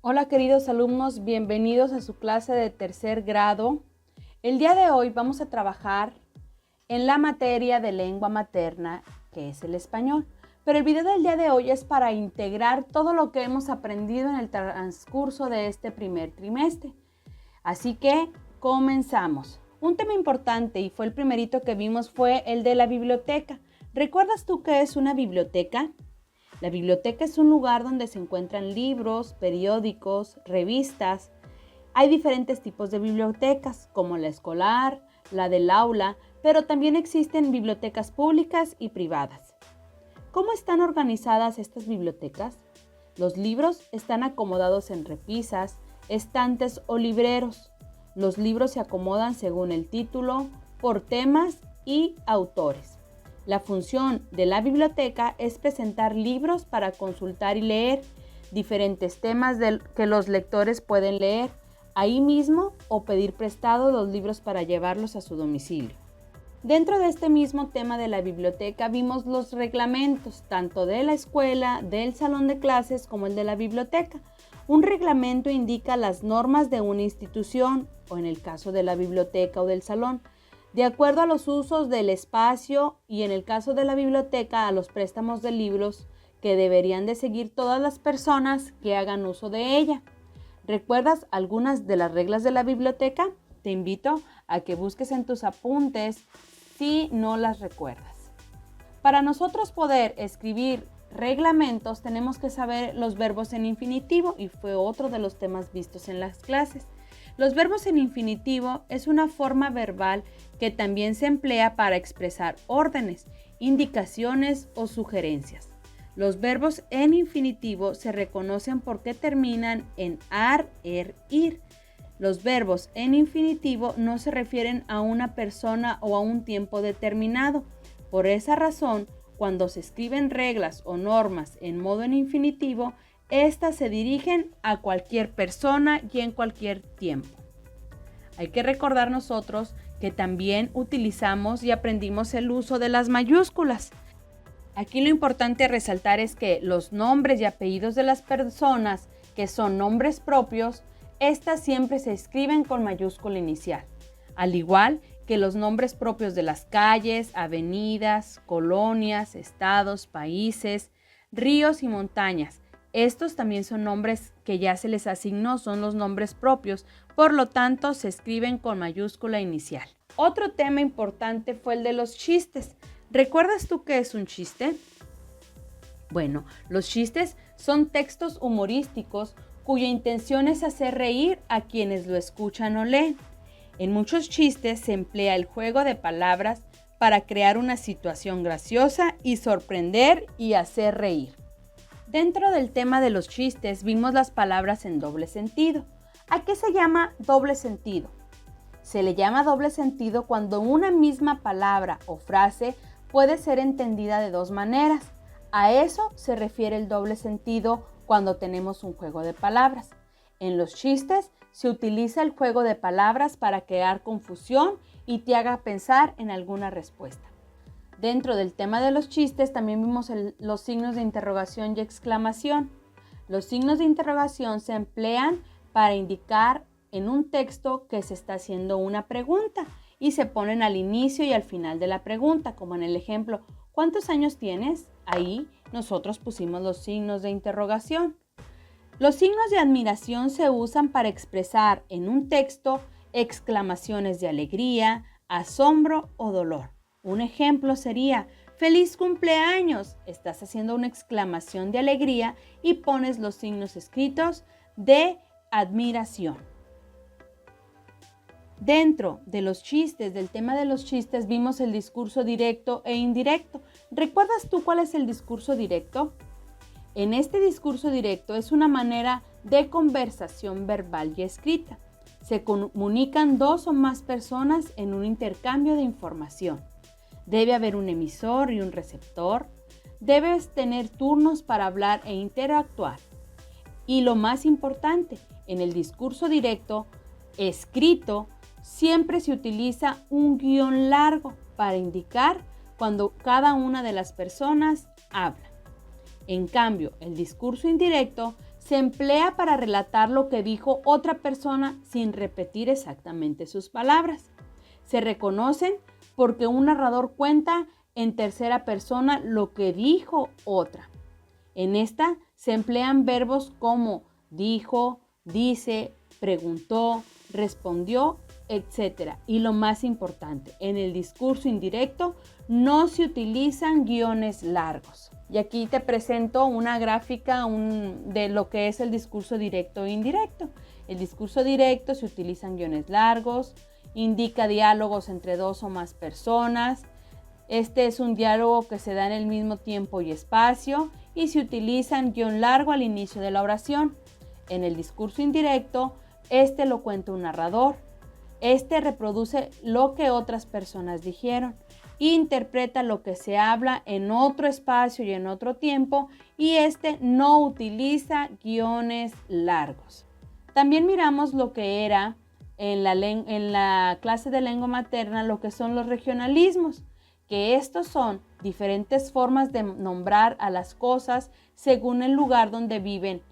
Hola queridos alumnos, bienvenidos a su clase de tercer grado. El día de hoy vamos a trabajar en la materia de lengua materna, que es el español. Pero el video del día de hoy es para integrar todo lo que hemos aprendido en el transcurso de este primer trimestre. Así que comenzamos. Un tema importante y fue el primerito que vimos fue el de la biblioteca. ¿Recuerdas tú qué es una biblioteca? La biblioteca es un lugar donde se encuentran libros, periódicos, revistas. Hay diferentes tipos de bibliotecas, como la escolar, la del aula, pero también existen bibliotecas públicas y privadas. ¿Cómo están organizadas estas bibliotecas? Los libros están acomodados en repisas, estantes o libreros. Los libros se acomodan según el título, por temas y autores. La función de la biblioteca es presentar libros para consultar y leer, diferentes temas que los lectores pueden leer ahí mismo o pedir prestado los libros para llevarlos a su domicilio. Dentro de este mismo tema de la biblioteca vimos los reglamentos, tanto de la escuela, del salón de clases como el de la biblioteca. Un reglamento indica las normas de una institución, o en el caso de la biblioteca o del salón, de acuerdo a los usos del espacio y en el caso de la biblioteca a los préstamos de libros que deberían de seguir todas las personas que hagan uso de ella. ¿Recuerdas algunas de las reglas de la biblioteca? Te invito a que busques en tus apuntes si no las recuerdas. Para nosotros poder escribir reglamentos tenemos que saber los verbos en infinitivo y fue otro de los temas vistos en las clases. Los verbos en infinitivo es una forma verbal que también se emplea para expresar órdenes, indicaciones o sugerencias. Los verbos en infinitivo se reconocen porque terminan en ar, ir. Los verbos en infinitivo no se refieren a una persona o a un tiempo determinado. Por esa razón, cuando se escriben reglas o normas en modo en infinitivo, estas se dirigen a cualquier persona y en cualquier tiempo. Hay que recordar nosotros que también utilizamos y aprendimos el uso de las mayúsculas. Aquí lo importante a resaltar es que los nombres y apellidos de las personas, que son nombres propios, estas siempre se escriben con mayúscula inicial, al igual que los nombres propios de las calles, avenidas, colonias, estados, países, ríos y montañas. Estos también son nombres que ya se les asignó, son los nombres propios, por lo tanto se escriben con mayúscula inicial. Otro tema importante fue el de los chistes. ¿Recuerdas tú qué es un chiste? Bueno, los chistes son textos humorísticos cuya intención es hacer reír a quienes lo escuchan o leen. En muchos chistes se emplea el juego de palabras para crear una situación graciosa y sorprender y hacer reír. Dentro del tema de los chistes vimos las palabras en doble sentido. ¿A qué se llama doble sentido? Se le llama doble sentido cuando una misma palabra o frase puede ser entendida de dos maneras. A eso se refiere el doble sentido cuando tenemos un juego de palabras. En los chistes se utiliza el juego de palabras para crear confusión y te haga pensar en alguna respuesta. Dentro del tema de los chistes también vimos los signos de interrogación y exclamación. Los signos de interrogación se emplean para indicar en un texto que se está haciendo una pregunta y se ponen al inicio y al final de la pregunta, como en el ejemplo, ¿cuántos años tienes? Ahí nosotros pusimos los signos de interrogación. Los signos de admiración se usan para expresar en un texto exclamaciones de alegría, asombro o dolor. Un ejemplo sería, ¡feliz cumpleaños! Estás haciendo una exclamación de alegría y pones los signos escritos de admiración. Dentro de los chistes, del tema de los chistes, vimos el discurso directo e indirecto. ¿Recuerdas tú cuál es el discurso directo? En este discurso directo es una manera de conversación verbal y escrita. Se comunican dos o más personas en un intercambio de información. Debe haber un emisor y un receptor. Debes tener turnos para hablar e interactuar. Y lo más importante, en el discurso directo, escrito, siempre se utiliza un guión largo para indicar cuando cada una de las personas habla. En cambio, el discurso indirecto se emplea para relatar lo que dijo otra persona sin repetir exactamente sus palabras. Se reconocen porque un narrador cuenta en tercera persona lo que dijo otra. En esta se emplean verbos como dijo, dice, preguntó, respondió, etc. Y lo más importante, en el discurso indirecto no se utilizan guiones largos. Y aquí te presento una gráfica de lo que es el discurso directo e indirecto. El discurso directo se utilizan guiones largos, indica diálogos entre dos o más personas. Este es un diálogo que se da en el mismo tiempo y espacio y se utilizan guión largo al inicio de la oración. En el discurso indirecto, este lo cuenta un narrador. Este reproduce lo que otras personas dijeron, interpreta lo que se habla en otro espacio y en otro tiempo, y este no utiliza guiones largos. También miramos lo que era en la clase de lengua materna, lo que son los regionalismos, que estos son diferentes formas de nombrar a las cosas según el lugar donde viven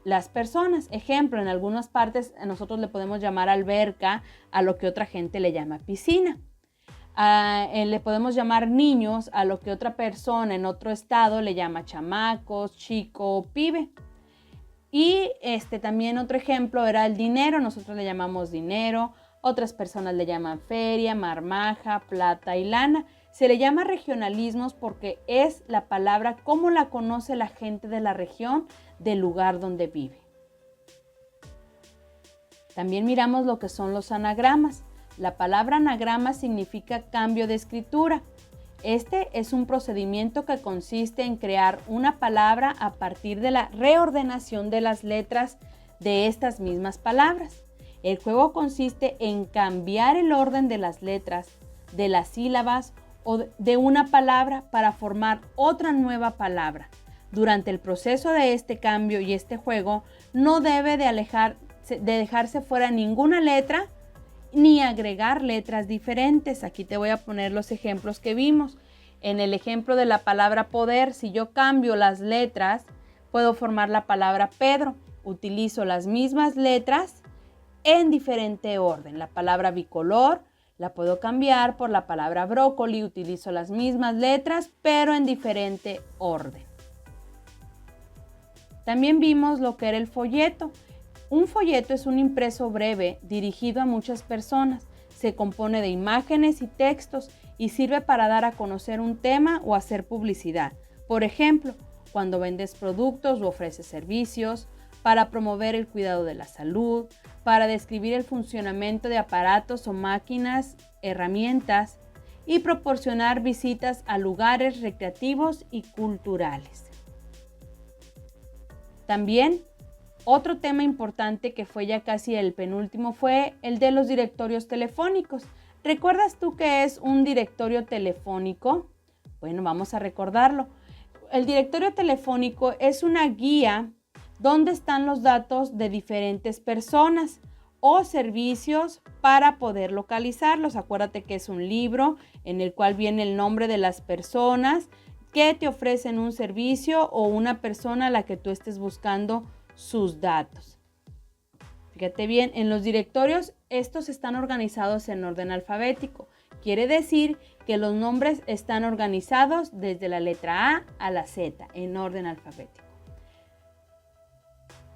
las personas. Ejemplo, en algunas partes nosotros le podemos llamar alberca a lo que otra gente le llama piscina. Le podemos llamar niños a lo que otra persona en otro estado le llama chamacos, chico o pibe. Y también otro ejemplo era el dinero. Nosotros le llamamos dinero, otras personas le llaman feria, marmaja, plata y lana. Se le llama regionalismos porque es la palabra como la conoce la gente de la región, del lugar donde vive. También miramos lo que son los anagramas. La palabra anagrama significa cambio de escritura. Este es un procedimiento que consiste en crear una palabra a partir de la reordenación de las letras de estas mismas palabras. El juego consiste en cambiar el orden de las letras, de las sílabas o de una palabra para formar otra nueva palabra. Durante el proceso de este cambio y este juego no debe de dejarse fuera ninguna letra ni agregar letras diferentes. Aquí te voy a poner los ejemplos que vimos. En el ejemplo de la palabra poder, si yo cambio las letras, puedo formar la palabra Pedro. Utilizo las mismas letras en diferente orden. La palabra bicolor la puedo cambiar por la palabra brócoli. Utilizo las mismas letras, pero en diferente orden. También vimos lo que era el folleto. Un folleto es un impreso breve dirigido a muchas personas. Se compone de imágenes y textos y sirve para dar a conocer un tema o hacer publicidad. Por ejemplo, cuando vendes productos o ofreces servicios, para promover el cuidado de la salud, para describir el funcionamiento de aparatos o máquinas, herramientas y proporcionar visitas a lugares recreativos y culturales. También otro tema importante que fue ya casi el penúltimo fue el de los directorios telefónicos. ¿Recuerdas tú qué es un directorio telefónico? Bueno, vamos a recordarlo. El directorio telefónico es una guía donde están los datos de diferentes personas o servicios para poder localizarlos. Acuérdate que es un libro en el cual viene el nombre de las personas que te ofrecen un servicio o una persona a la que tú estés buscando sus datos. Fíjate bien, en los directorios estos están organizados en orden alfabético. Quiere decir que los nombres están organizados desde la letra A a la Z en orden alfabético.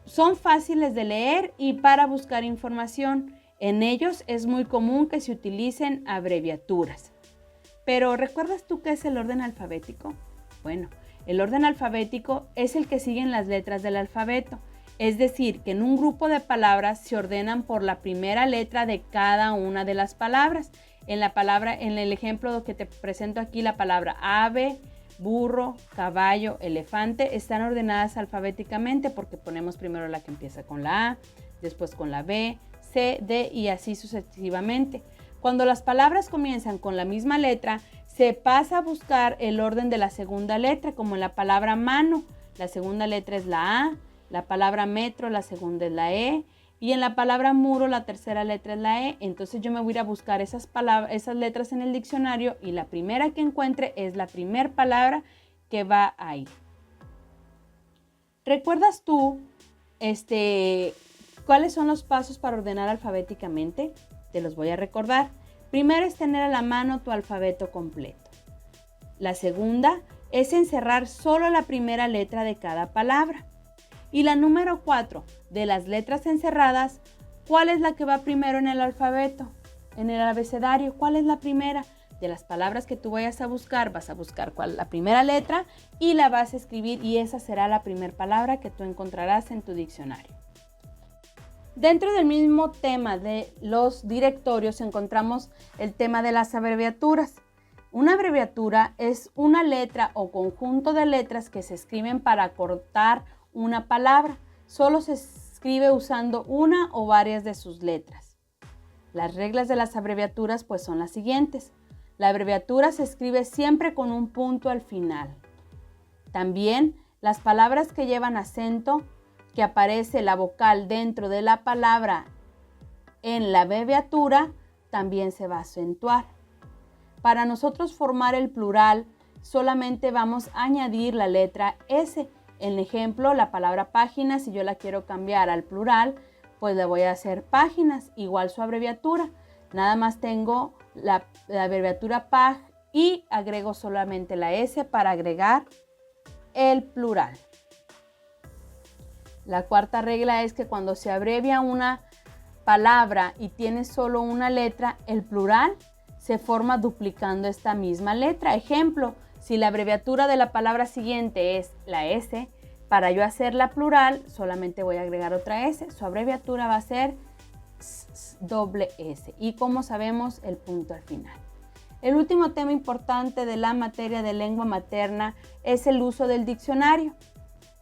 Son fáciles de leer y para buscar información. En ellos es muy común que se utilicen abreviaturas. Pero ¿recuerdas tú qué es el orden alfabético? Bueno, el orden alfabético es el que siguen las letras del alfabeto. Es decir, que en un grupo de palabras se ordenan por la primera letra de cada una de las palabras. En el ejemplo que te presento aquí, la palabra ave, burro, caballo, elefante están ordenadas alfabéticamente porque ponemos primero la que empieza con la A, después con la B, C, D y así sucesivamente. Cuando las palabras comienzan con la misma letra, se pasa a buscar el orden de la segunda letra, como en la palabra mano, la segunda letra es la A, la palabra metro, la segunda es la E, y en la palabra muro, la tercera letra es la E. Entonces yo me voy a ir a buscar esas letras en el diccionario y la primera que encuentre es la primera palabra que va ahí. ¿Recuerdas tú ¿Cuáles son los pasos para ordenar alfabéticamente? Te los voy a recordar. Primero es tener a la mano tu alfabeto completo. La segunda es encerrar solo la primera letra de cada palabra. Y la número 4, de las letras encerradas, ¿cuál es la que va primero en el alfabeto? En el abecedario, ¿cuál es la primera? De las palabras que tú vayas a buscar, vas a buscar cuál es la primera letra y la vas a escribir y esa será la primera palabra que tú encontrarás en tu diccionario. Dentro del mismo tema de los directorios encontramos el tema de las abreviaturas. Una abreviatura es una letra o conjunto de letras que se escriben para cortar una palabra. Solo se escribe usando una o varias de sus letras. Las reglas de las abreviaturas pues son las siguientes. La abreviatura se escribe siempre con un punto al final. También las palabras que llevan acento, que aparece la vocal dentro de la palabra en la abreviatura, también se va a acentuar. Para nosotros formar el plural, solamente vamos a añadir la letra S. En el ejemplo, la palabra página, si yo la quiero cambiar al plural, pues le voy a hacer páginas, igual su abreviatura. Nada más tengo la abreviatura PAG y agrego solamente la S para agregar el plural. La cuarta regla es que cuando se abrevia una palabra y tiene solo una letra, el plural se forma duplicando esta misma letra. Ejemplo, si la abreviatura de la palabra siguiente es la S, para yo hacerla plural solamente voy a agregar otra S. Su abreviatura va a ser doble S y como sabemos el punto al final. El último tema importante de la materia de lengua materna es el uso del diccionario.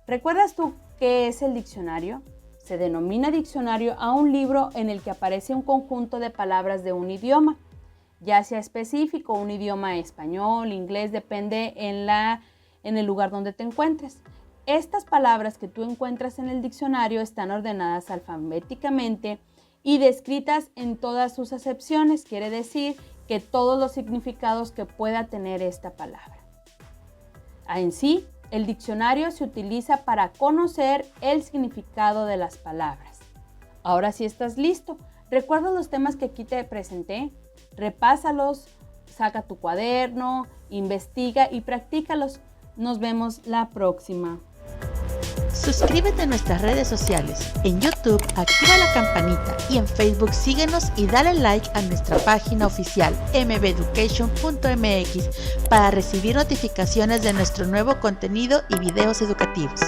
¿Recuerdas tú qué es el diccionario? Se denomina diccionario a un libro en el que aparece un conjunto de palabras de un idioma, ya sea específico, un idioma español, inglés, depende en el lugar donde te encuentres. Estas palabras que tú encuentras en el diccionario están ordenadas alfabéticamente y descritas en todas sus acepciones, quiere decir que todos los significados que pueda tener esta palabra. En sí, el diccionario se utiliza para conocer el significado de las palabras. Ahora sí estás listo. ¿Recuerdas los temas que aquí te presenté? Repásalos, saca tu cuaderno, investiga y practícalos. Nos vemos la próxima. Suscríbete a nuestras redes sociales. En YouTube, activa la campanita y en Facebook síguenos y dale like a nuestra página oficial mbeducation.mx para recibir notificaciones de nuestro nuevo contenido y videos educativos.